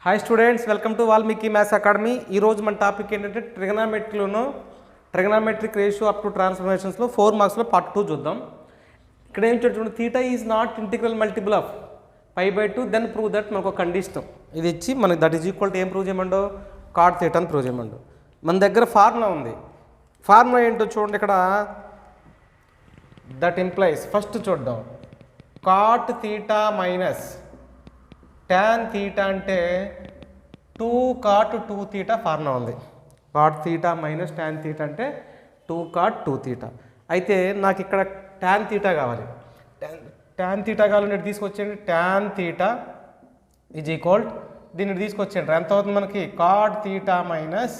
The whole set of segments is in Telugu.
Hi students, welcome to Valmiki maths academy. ఈరోజు మన టాపిక్ ఏంటంటే ట్రిగనామెట్రిక్ రేషియో అప్ టు ట్రాన్స్ఫర్మేషన్స్లో 4 మార్క్స్లో పార్ట్ 2 చూద్దాం. ఇక్కడ ఏం చూడండి, theta is not integral multiple of π/2 then prove that మనకు ఒక కండిషన్ ఇది ఇచ్చి మనకి దట్ ఈజ్ ఈక్వల్ టు ఏం ప్రూవ్ చేయమండో కాట్ థీటా అని ప్రూవ్ చేయమండు. మన దగ్గర ఫార్ములా ఉంది. ఫార్ములా ఏంటో చూడండి. ఇక్కడ దట్ ఇంప్లైస్ ఫస్ట్ చూద్దాం. Cot theta minus tan theta అంటే 2 cot 2 థీటా ఫార్ములా ఉంది. Cot theta minus tan theta అంటే 2 cot 2 థీటా. అయితే నాకు ఇక్కడ tan థీటా కావాలి. tan థీటా కావాలంటే తీసుకొచ్చేయండి. tan థీటా ఈజ్ ఈక్వల్ దీన్ని తీసుకొచ్చేయండి. ఎంత అవుతుంది మనకి? Cot theta minus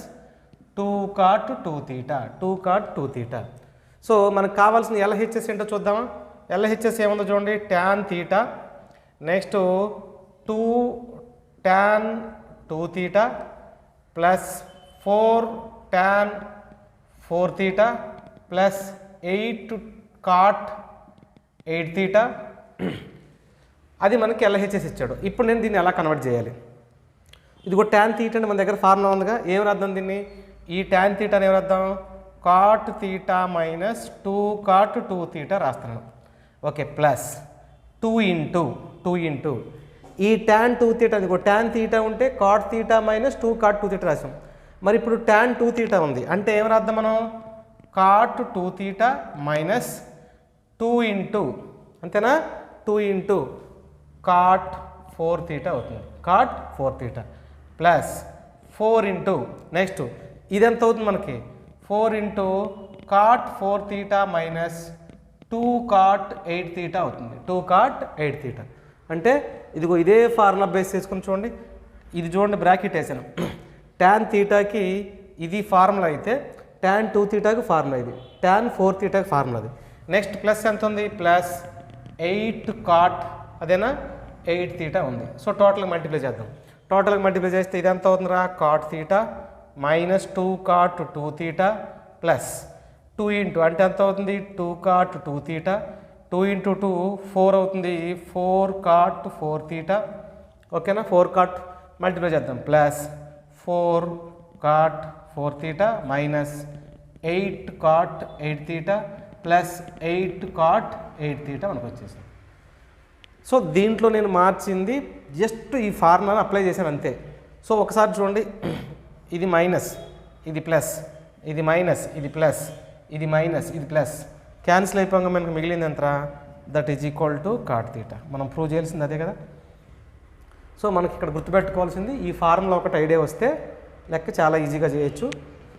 2 cot 2 theta 2 cot 2 theta. So మనకు కావాల్సిన LHS ఏంటో చూద్దామా? LHS ఏముందో చూడండి. tan theta next 2 tan 2 theta plus 4 tan 4 theta plus 8 cot 8 theta. అది మనకి LHS ఇచ్చాడు. ఇప్పుడు నేను దీన్ని ఎలా కన్వర్ట్ చేయాలి? ఇదిగో tan థీటా అంటే మన దగ్గర ఫార్ములా ఉందిగా. ఏం రాద్దాం దీన్ని? ఈ tan థీటాని ఏం రాద్దాం? Cot theta minus 2 cot 2 theta రాస్తున్నాను. ఓకే, ప్లస్ 2 ఇంటూ ఈ tan 2 థీటా ఇదిగో tan థీటా ఉంటే cot theta minus 2 cot 2 theta రాసాం. మరి ఇప్పుడు tan 2 థీటా ఉంది అంటే ఏం రాద్దాం మనం? కాట్ 2 థీటా మైనస్ 2 ఇంటూ అంతేనా 2 ఇంటూ కాట్ 4 థీటా అవుతుంది. Cot 4 theta plus 4 into next ఇదెంత అవుతుంది మనకి? 4 into cot 4 theta minus 2 cot 8 theta అవుతుంది. 2 cot 8 థీటా అంటే ఇదిగో ఇదే ఫార్ములా బేస్ చేసుకుని చూడండి. ఇది చూడండి, బ్రాకెట్ వేసాను. tan థీటాకి ఇది ఫార్ములా అయితే tan 2 థీటాకి ఫార్ములా ఇది, tan 4 థీటాకి ఫార్ములా అది. నెక్స్ట్ ప్లస్ ఎంత ఉంది? ప్లస్ 8 cot అదేనా 8 థీటా ఉంది. సో టోటల్గా మల్టిప్లై చేద్దాం. టోటల్గా మల్టిప్లై చేస్తే ఇది ఎంత అవుతుందిరా? Cot theta minus 2 cot 2 theta plus 2 into అంటే ఎంత అవుతుంది? 2 cot 2 థీటా 2 ఇంటూ 2 4 అవుతుంది. 4 cot 4 థీటా ఓకేనా. 4 cot మల్టిప్లై చేద్దాం. Plus 4 cot 4 theta minus 8 cot 8 theta plus 8 cot 8 theta మనకు వచ్చేసింది. సో దీంట్లో నేను మార్చింది జస్ట్ ఈ ఫార్ములాను అప్లై చేశాను అంతే. సో ఒకసారి చూడండి, ఇది మైనస్ ఇది ప్లస్, ఇది మైనస్ ఇది ప్లస్, ఇది మైనస్ ఇది ప్లస్, క్యాన్సిల్ అయిపోగా మనకు మిగిలింది ఎంతరా? That is equal to cot theta. మనం ప్రూవ్ చేయాల్సింది అదే కదా. సో మనకి ఇక్కడ గుర్తుపెట్టుకోవాల్సింది ఈ ఫార్ములా ఒకటి ఐడియా వస్తే లెక్క చాలా ఈజీగా చేయొచ్చు.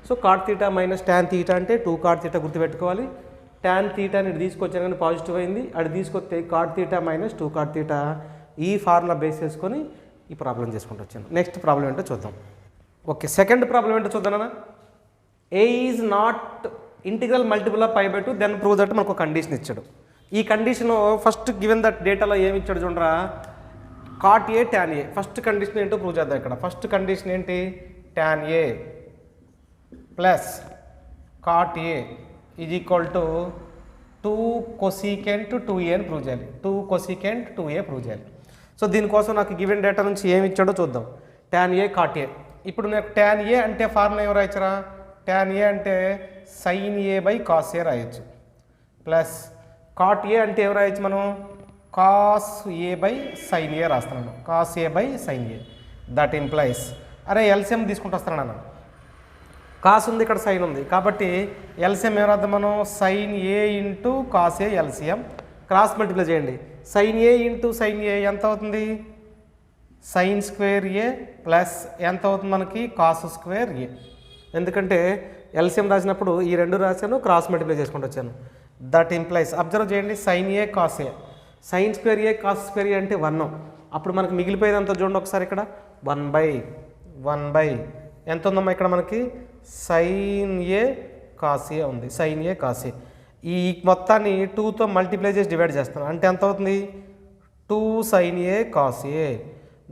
So cot theta minus tan theta అంటే 2 cot థీటా గుర్తుపెట్టుకోవాలి. tan థీటాని ఇటు తీసుకొచ్చాను కానీ పాజిటివ్ అయింది. అది తీసుకొస్తే cot theta minus 2 cot theta ఈ ఫార్ములా బేస్ చేసుకొని ఈ ప్రాబ్లం చేసుకుంటూ వచ్చాను. నెక్స్ట్ ప్రాబ్లం ఏంటో చూద్దాం. ఓకే, సెకండ్ ప్రాబ్లం ఏంటో చూద్దాం. A is not integral multiple of π/2 then prove that మనకు ఒక కండిషన్ ఇచ్చాడు. ఈ కండిషన్ ఫస్ట్ గివెన్ దట్ డేటాలో ఏమి ఇచ్చాడు చూడరా? Cot A tan A. First condition ఏంటో ప్రూవ్ చేద్దాం. ఇక్కడ ఫస్ట్ కండిషన్ ఏంటి? tan A plus cot A is equal to 2 cosecant 2a అని ప్రూవ్ చేయాలి. 2 cosecant 2a ప్రూవ్ చేయాలి. సో దీనికోసం నాకు గివెన్ డేటా నుంచి ఏమి ఇచ్చాడో చూద్దాం. tan A cot A. ఇప్పుడు నాకు tan ఏ అంటే ఫార్ములా ఏం రాయచ్చరా? tan ఏ అంటే sin a బై కాస్ ఏ రాయొచ్చు. ప్లస్ కాట్ ఏ అంటే ఏం రాయొచ్చు మనం? Cos A by sine A రాస్తున్నాను. Cos A by sine A. That implies అరే ఎల్సిఎం తీసుకుంటూ వస్తున్నాను అన్న. కాస్ ఉంది, ఇక్కడ సైన్ ఉంది కాబట్టి ఎల్సిఎం ఏం రాద్దాం మనం? Sine A into cos A LCM cross multiply చేయండి. Sine A into sine A ఎంత అవుతుంది? సైన్ స్క్వేర్ ఏ ప్లస్ ఎంత అవుతుంది మనకి? Cos square A. ఎందుకంటే ఎల్సిఎం రాసినప్పుడు ఈ రెండు రాశాను, క్రాస్ మల్టిప్లై చేసుకుంటూ వచ్చాను. దట్ ఇంప్లైస్ అబ్జర్వ్ చేయండి, sine A cos A. Sine square A cos square A అంటే 1. అప్పుడు మనకి మిగిలిపోయేది అంత చూడండి ఒకసారి. ఇక్కడ 1/1 ఎంత ఉందమ్మా? ఇక్కడ మనకి సైన్ ఏ కాస్ ఏ ఉంది. Sine A cos A. ఈ మొత్తాన్ని 2తో మల్టిప్లై చేసి డివైడ్ చేస్తాను. అంటే ఎంత అవుతుంది? 2 sin a cos a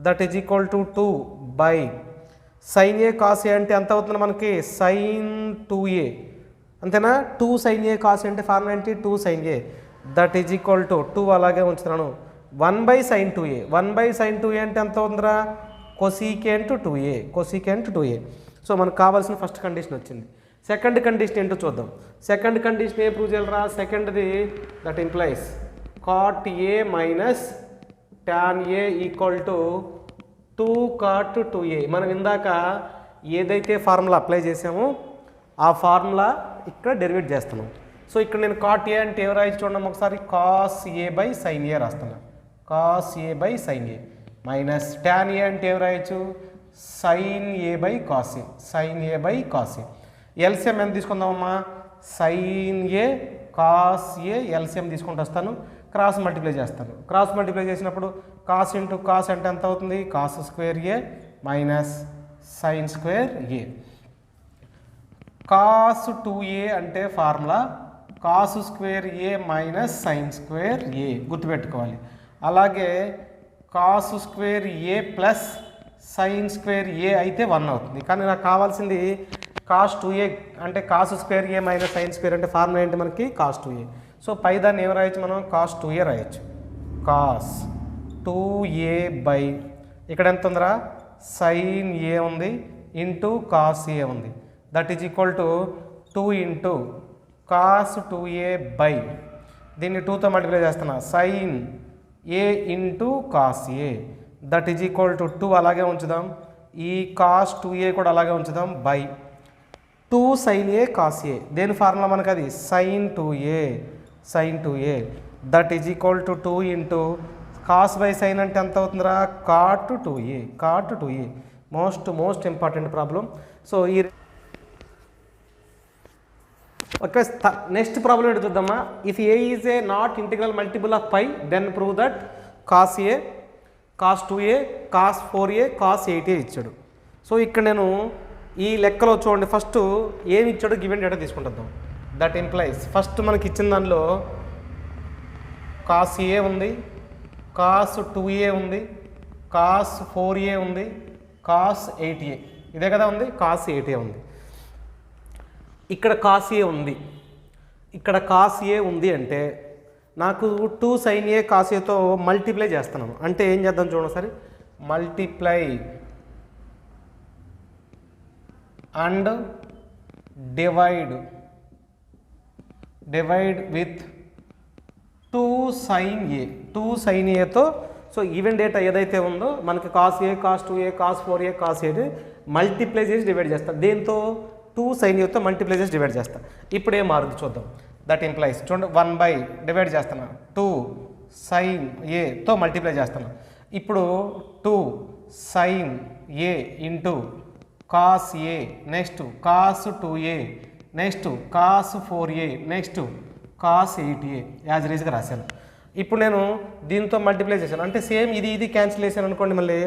that is equal to 2 by sine A cos A అంటే ఎంత అవుతుంది మనకి? సైన్ 2a అంతేనా. 2 sin a cos a అంటే ఫార్ములా ఏంటి? 2 sin a that is equal to 2 అలాగే ఉంచుతున్నాను 1/sin 2a. 1/sin 2a అంటే ఎంత అవుతుందిరా? Cosecant 2a, cosecant 2a. So మనకు కావాల్సిన ఫస్ట్ కండిషన్ వచ్చింది. సెకండ్ కండిషన్ ఏంటో చూద్దాం. సెకండ్ కండిషన్ ఏ ప్రూవ్ చేయాలరా? సెకండ్ది that implies cot A minus tan A equal to 2 cot 2a. మనం ఇందాక ఏదైతే ఫార్ములా అప్లై చేసామో ఆ ఫార్ములా ఇక్కడ డెరివేట్ చేస్తున్నాం. సో ఇక్కడ నేను కాట్ ఏ అంటే ఏం రాయొచ్చు చూడండి ఒకసారి, cos A by sine A రాస్తున్నాను, cos A by sine A minus tan A అంటే ఏం రాయొచ్చు, sine A by cos A, sine A by cos A. LCM ఎంత తీసుకుందామమ్మా, sine A cos A LCM తీసుకుంటూ వస్తాను, క్రాస్ మల్టిప్లై చేస్తాను. క్రాస్ మల్టిప్లై చేసినప్పుడు కాస్ ఇంటూ కాస్ అంటే ఎంత అవుతుంది, cos square A minus sine square A. Cos 2a అంటే formula cos square A minus sine square ఏ గుర్తుపెట్టుకోవాలి. అలాగే cos square A plus sign square ఏ అయితే 1 అవుతుంది. కానీ నాకు కావాల్సింది కాస్ 2a అంటే cos square A minus sine square అంటే ఫార్ములా ఏంటి మనకి, కాస్ 2a. సో పై దాన్ని ఏం రాయొచ్చు మనం, కాస్ 2a రాయొచ్చు. కాస్ 2a బై ఇక్కడ ఎంత ఉందిరా, సైన్ ఏ ఉంది ఇంటూ కాస్ ఏ ఉంది, that is equal to 2 into cos 2a by దీన్ని 2తో మల్టిప్లై చేస్తున్నా, sine A into cos A that is equal to 2 అలాగే ఉంచుదాం, ఈ కాస్ 2a కూడా అలాగే ఉంచుదాం, by 2 sine A cos A. దేని ఫార్ములా మనకు అది, sine 2a, sine 2a that is equal to 2 into cos by sine అంటే ఎంత అవుతుందిరా, cot 2a, cot 2a. Most important problem. So ఈ ఓకే, నెక్స్ట్ ప్రాబ్లం ఏంటి చూద్దామా. If A is a not integral multiple of pi then prove that cos A, cos 2a, cos 4a, cos 8a ఇచ్చాడు. సో ఇక్కడ నేను ఈ లెక్కలో చూడండి, ఫస్ట్ ఏమి ఇచ్చాడో గివెన్ డేటా తీసుకుంటాం. దట్ ఇంప్లైస్ ఫస్ట్ మనకి ఇచ్చిన దానిలో కాస్ ఏ ఉంది, కాస్ 2a ఉంది, కాస్ 4a ఉంది, కాస్ 8a, ఇదే కదా ఉంది, కాస్ 8a ఉంది. ఇక్కడ కాస్ ఏ ఉంది, ఇక్కడ కాస్ ఏ ఉంది అంటే నాకు 2 సైన్ ఏ కాస్ ఏతో మల్టిప్లై చేస్తున్నాను. అంటే ఏం చేద్దాం చూడండి ఒకసారి, multiply and divide with 2 sine A, 2 sine ఏతో. సో ఈవెన్ డేటా ఏదైతే ఉందో మనకి cos A, cos 2a, cos 4a, cos 8 multiply చేసి డివైడ్ చేస్తాను. దేంతో, 2 సైన్ ఏతో మల్టిప్లై చేసి డివైడ్ చేస్తాను. ఇప్పుడు ఏం మారుంది చూద్దాం. దట్ ఇంప్లైస్ చూడండి, 1 బై డివైడ్ చేస్తాను, 2 సైన్ ఏతో మల్టిప్లై చేస్తాను. ఇప్పుడు 2 sine A into cos A, next cos 2a, next cos 4a, next cos 8a as రీజ్గా రాశాను. ఇప్పుడు నేను దీంతో మల్టిప్లై చేశాను అంటే సేమ్ ఇది క్యాన్సిల్ చేశాను అనుకోండి, మళ్ళీ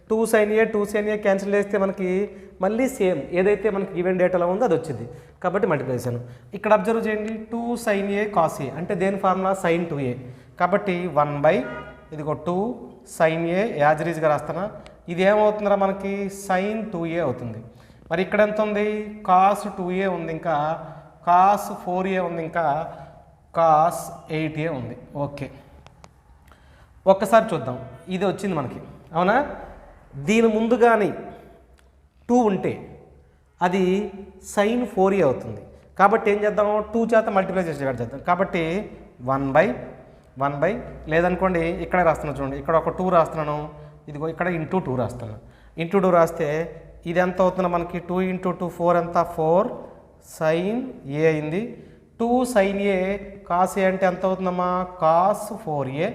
2 sine A 2 sine A cancel చేస్తే మనకి మళ్ళీ సేమ్ ఏదైతే మనకి ఈవెన్ డేటాలో ఉందో అది వచ్చింది కాబట్టి మల్టిప్లై చేశాను. ఇక్కడ అబ్జర్వ్ చేయండి, 2 సైన్ ఏ కాస్ ఏ అంటే దేని ఫార్ములా, సైన్ 2a కాబట్టి 1 బై ఇదిగో 2 సైన్ ఏ యాజ్ రీజ్గా రాస్తానా. ఇది ఏమవుతుందిరా మనకి, సైన్ 2a అవుతుంది. మరి ఇక్కడ ఎంత ఉంది, కాస్ 2a ఉంది, ఇంకా కాస్ 4a ఉంది, ఇంకా కాస్ 8a ఉంది. ఓకే, ఒక్కసారి చూద్దాం. ఇది వచ్చింది మనకి, అవునా. దీని ముందు కానీ 2 ఉంటే అది సైన్ 4a అవుతుంది. కాబట్టి ఏం చేద్దాం, 2 చేత మల్టిప్లై చేసి డివైడ్ చేద్దాం. కాబట్టి 1 బై లేదనుకోండి ఇక్కడే రాస్తున్నాను చూడండి, ఇక్కడ ఒక 2 రాస్తున్నాను, ఇదిగో ఇక్కడ ఇంటూ 2 రాస్తాను. ఇంటూ 2 రాస్తే ఇది ఎంత అవుతుందో మనకి, 2 ఇంటూ 2 4 ఎంత, 4 సైన్ ఏ అయింది. 2 సైన్ ఏ కాస్ ఏ అంటే ఎంత అవుతుందమ్మా, cos 4a,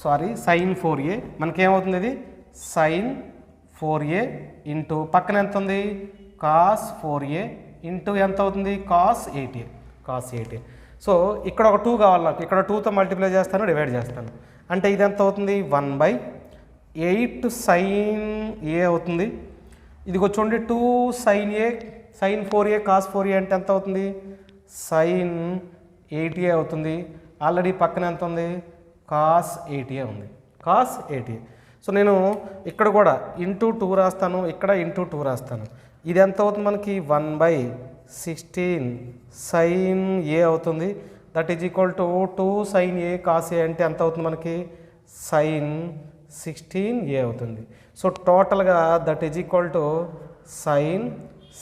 sorry sign 4a. మనకేమవుతుంది, ఇది సైన్ 4a ఇంటూ పక్కన ఎంత ఉంది, కాస్ 4a ఇంటూ ఎంత అవుతుంది, cos 8a, cos 8a. So ఇక్కడ ఒక 2 కావాలి నాకు, ఇక్కడ 2తో మల్టిప్లై చేస్తాను, డివైడ్ చేస్తాను. అంటే ఇది ఎంత అవుతుంది, 1 బై 8 సైన్ ఏ అవుతుంది. ఇదిగో చూడండి, 2 సైన్ ఏ సైన్ 4a కాస్ 4a అంటే ఎంత అవుతుంది, సైన్ 8a అవుతుంది. ఆల్రెడీ పక్కన ఎంత ఉంది, కాస్ 8a ఉంది, కాస్ 8a. సో నేను ఇక్కడ కూడా ఇంటూ 2 రాస్తాను, ఇక్కడ ఇంటూ 2 రాస్తాను. ఇది ఎంత అవుతుంది మనకి, 1 బై 16 సైన్ ఏ అవుతుంది. That is equal to 2 sine A cos A అంటే ఎంత అవుతుంది మనకి, సైన్ 16a అవుతుంది. సో టోటల్గా that is equal to sin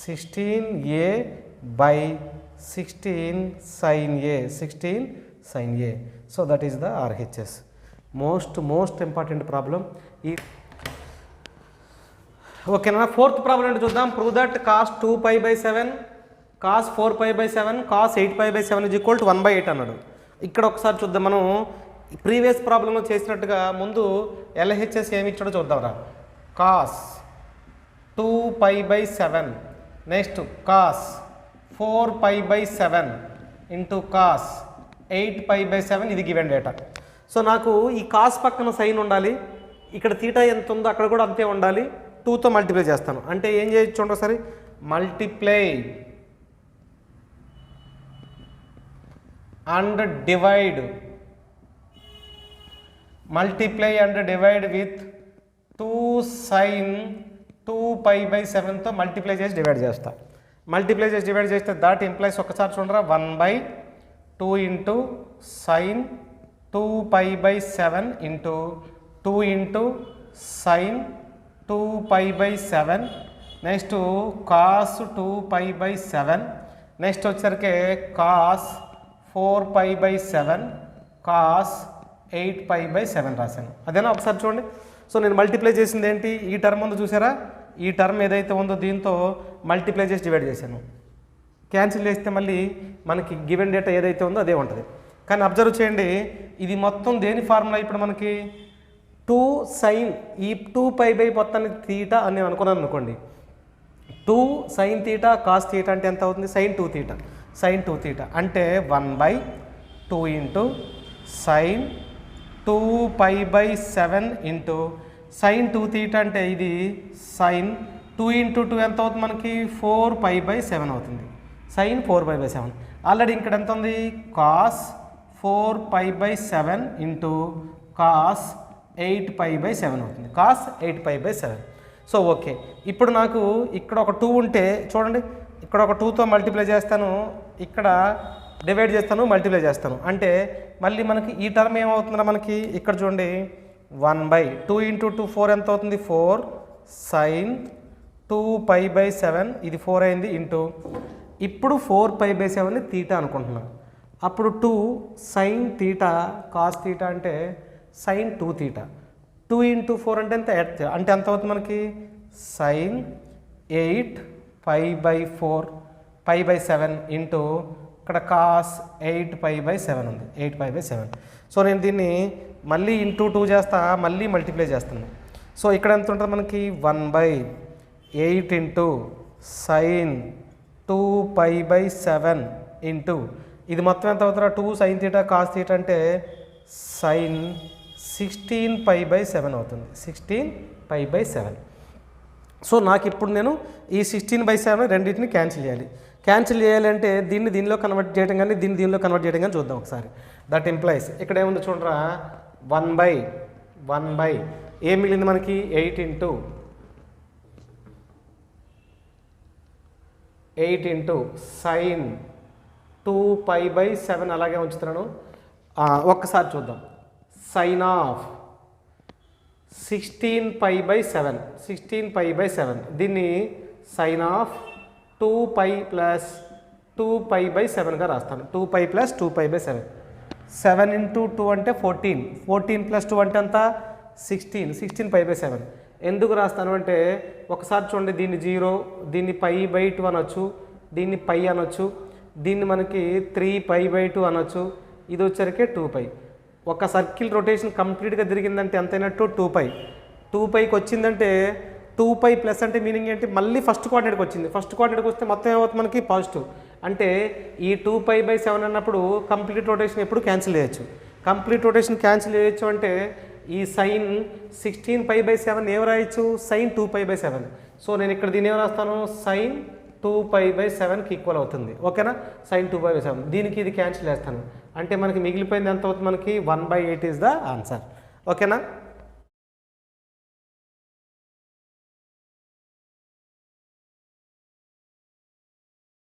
16a by 16 sin a. So that is the RHS. Most important problem ఈ. ఓకేనా, ఫోర్త్ ప్రాబ్లం ఏంటి చూద్దాం. Prove that cos 2π/7 cos 4π/7 cos 8π/7 is equal to 1/8 అన్నాడు. ఇక్కడ ఒకసారి చూద్దాం. మనం ప్రీవియస్ ప్రాబ్లంలో చేసినట్టుగా ముందు LHS ఏమి ఇచ్చాడో చూద్దాంరా. cos 2π/7 next cos 4π/7 into cos 8π/7 ఇది గివెన్ డేటా. సో నాకు ఈ కాస్ పక్కన సైన్ ఉండాలి, ఇక్కడ తీటా ఎంత ఉందో అక్కడ కూడా అంతే ఉండాలి. 2తో మల్టిప్లై చేస్తాను. అంటే ఏం చేయొచ్చు చూడండి ఒకసారి. Multiply and divide with 2 sin 2π/7తో మల్టిప్లై చేసి డివైడ్ చేస్తా. మల్టిప్లై చేసి డివైడ్ చేస్తే దాట్ ఇంప్లైస్ ఒకసారి చూడరా 1/2 into sin 2π/7 into 2 into sin 2π/7 next cos 2π/7 next వచ్చేసరికి cos 4π/7 cos 8π/7 రాశాను. అదేనా ఒకసారి చూడండి. సో నేను మల్టిప్లై చేసింది ఏంటి, ఈ టర్మ్ ఉందో చూసారా, ఈ టర్మ్ ఏదైతే ఉందో దీంతో మల్టిప్లై చేసి డివైడ్ చేశాను. క్యాన్సిల్ చేస్తే మళ్ళీ మనకి గివెన్ డేటా ఏదైతే ఉందో అదే ఉంటుంది. కానీ అబ్జర్వ్ చేయండి, ఇది మొత్తం దేని ఫార్ములా ఇప్పుడు మనకి 2 sin ఈ 2π/, మొత్తానికి తీటా అని నేను అనుకున్నాను అనుకోండి. 2 sin తీటా కాస్ తీటా అంటే ఎంత అవుతుంది, sin 2 తీటా అంటే 1/2 into sin 2π/7 into sin 2 theta అంటే ఇది sin 2 ఇంటూ 2 ఎంత అవుతుంది మనకి 4π/7 అవుతుంది. sin 4π/7 ఆల్రెడీ ఇక్కడ ఎంత ఉంది, cos 4π/7 ఇంటూ cos 8π/7 అవుతుంది. cos 8π/7. సో ఓకే, ఇప్పుడు నాకు ఇక్కడ ఒక 2 ఉంటే చూడండి, ఇక్కడ ఒక 2తో మల్టిప్లై చేస్తాను, ఇక్కడ డివైడ్ చేస్తాను, మల్టిప్లై చేస్తాను. అంటే మళ్ళీ మనకి ఈ టర్మ్ ఏమవుతుందో మనకి ఇక్కడ చూడండి 1/2 ఇంటూ 2 4 ఎంత అవుతుంది 4 sin 2π/7 ఇది 4 అయింది ఇంటూ ఇప్పుడు 4π/7 తీటా అనుకుంటున్నాను. అప్పుడు 2 sin తీటా కాస్ తీటా అంటే sin 2 తీటా 2 ఇంటూ 4 అంటే ఎంత అంటే ఎంత అవుతుంది మనకి sin 8π/4 π/7 ఇంటూ ఇక్కడ cos 8π/7 ఉంది 8π/7. సో నేను దీన్ని మళ్ళీ ఇంటూ 2 చేస్తా, మళ్ళీ మల్టిప్లై చేస్తాను. సో ఇక్కడ ఎంత ఉంటుంది మనకి 1/8 ఇంటూ sin 2π/7 ఇంటూ ఇది మొత్తం ఎంత అవుతుందా 2 sin తీటా కాస్ తీటా అంటే sin 16π/7 అవుతుంది 16π/7. సో నాకు ఇప్పుడు నేను ఈ 16/7 రెండింటిని క్యాన్సిల్ చేయాలి. క్యాన్సిల్ చేయాలంటే దీన్ని దీనిలో కన్వర్ట్ చేయడం కానీ దీనిలో కన్వర్ట్ చేయడం కానీ చూద్దాం ఒకసారి. దట్ ఇంప్లైస్ ఇక్కడ ఏముంది చూడరా 1/1 ఏం మిగిలింది మనకి 8 ఇంటూ sin 2π/7 అలాగే ఉంచుతున్నాను. ఒక్కసారి చూద్దాం. sin ఆఫ్ 16π/7 దీన్ని sin ఆఫ్ 2π ప్లస్ 2π/7గా రాస్తాను. 2π ప్లస్ 2π/7 7 ఇంటూ 2 అంటే 14 ప్లస్ 2 అంటే అంత 16π/7. ఎందుకు రాస్తాను అంటే ఒకసారి చూడండి, దీన్ని 0 దీన్ని π/2 అనొచ్చు, దీన్ని π అనొచ్చు, దీన్ని మనకి 3π/2 అనొచ్చు, ఇది వచ్చరికి 2π. ఒక సర్కిల్ రొటేషన్ కంప్లీట్గా తిరిగిందంటే ఎంతైనట్టు 2πకి వచ్చిందంటే 2π ప్లస్ అంటే మీనింగ్ ఏంటి, మళ్ళీ ఫస్ట్ కోఆర్డినేట్కి వచ్చింది. ఫస్ట్ కోఆర్డినేట్కి వస్తే మొత్తం ఏమవుతుంది మనకి పాజిటివ్. అంటే ఈ 2π/7 అన్నప్పుడు కంప్లీట్ రొటేషన్ ఎప్పుడు క్యాన్సిల్ చేయొచ్చు. కంప్లీట్ రొటేషన్ క్యాన్సిల్ చేయొచ్చు అంటే ఈ sin 16π/7 ఏం రాయొచ్చు sin 2π/7. సో నేను ఇక్కడ దీన్ని ఏం రాస్తాను sin 2π/7కి ఈక్వల్ అవుతుంది. ఓకేనా, sin 2π/7 దీనికి ఇది క్యాన్సిల్ చేస్తాను అంటే మనకి మిగిలిపోయింది ఎంత అవుతుంది మనకి 1/8 ఈజ్ ద ఆన్సర్. ఓకేనా.